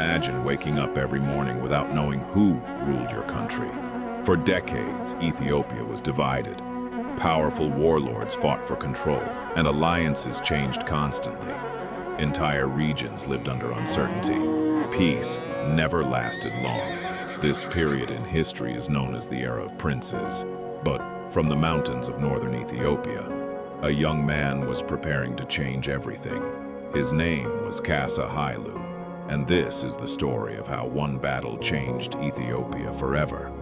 Imagine waking up every morning without knowing who ruled your country. For decades, Ethiopia was divided. Powerful warlords fought for control, and alliances changed constantly. Entire regions lived under uncertainty. Peace never lasted long. This period in history is known as the era of princes. But from the mountains of northern Ethiopia, a young man was preparing to change everything. His name was Kassa Hailu, and this is the story of how one battle changed Ethiopia forever.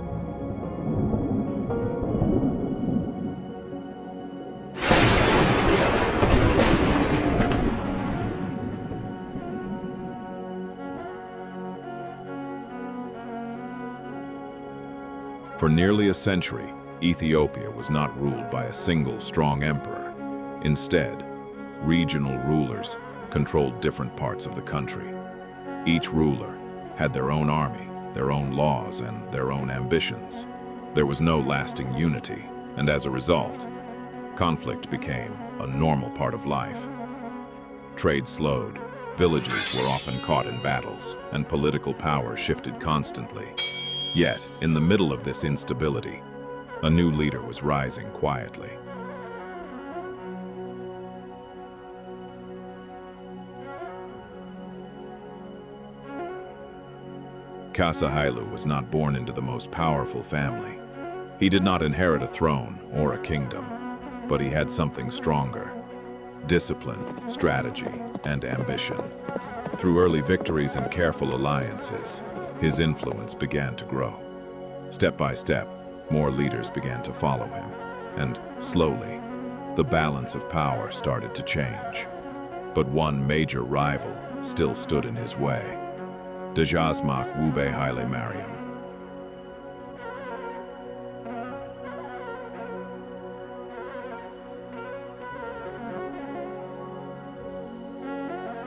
For nearly a century, Ethiopia was not ruled by a single strong emperor. Instead, regional rulers controlled different parts of the country. Each ruler had their own army, their own laws, and their own ambitions. There was no lasting unity, and as a result, conflict became a normal part of life. Trade slowed, villages were often caught in battles, and political power shifted constantly. Yet, in the middle of this instability, a new leader was rising quietly. Kassa Hailu was not born into the most powerful family. He did not inherit a throne or a kingdom, but he had something stronger: discipline, strategy, and ambition. Through early victories and careful alliances, his influence began to grow. Step by step, more leaders began to follow him, and slowly, the balance of power started to change. But one major rival still stood in his way: Dejazmak Wube Haile Mariam.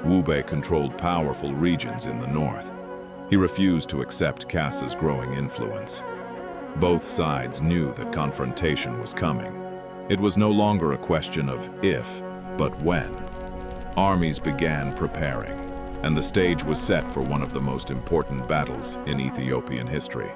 Wube controlled powerful regions in the north. He refused to accept Kassa's growing influence. Both sides knew that confrontation was coming. It was no longer a question of if, but when. Armies began preparing, and the stage was set for one of the most important battles in Ethiopian history.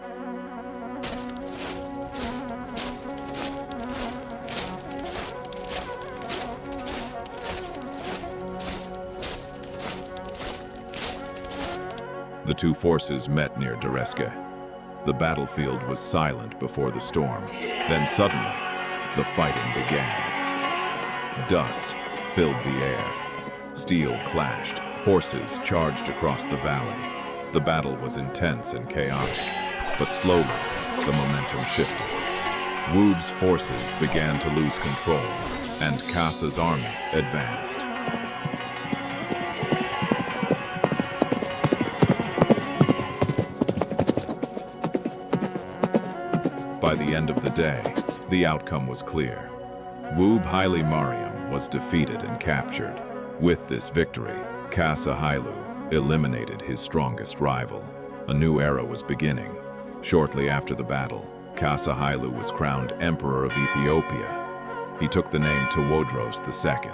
The two forces met near Deresge. The battlefield was silent before the storm. Then suddenly, the fighting began. Dust filled the air. Steel clashed. Horses charged across the valley. The battle was intense and chaotic, but slowly, the momentum shifted. Wube's forces began to lose control, and Kassa's army advanced. By the end of the day, the outcome was clear. Wube Haile Mariam was defeated and captured. With this victory, Kassa Hailu eliminated his strongest rival. A new era was beginning. Shortly after the battle, Kassa Hailu was crowned Emperor of Ethiopia. He took the name Tewodros II.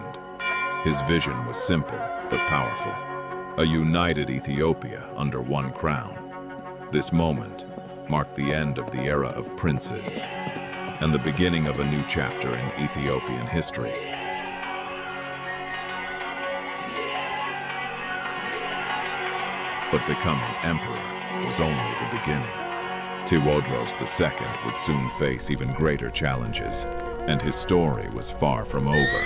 His vision was simple but powerful: a united Ethiopia under one crown. This moment marked the end of the era of princes and the beginning of a new chapter in Ethiopian history. But becoming emperor was only the beginning. Tewodros II would soon face even greater challenges, and his story was far from over.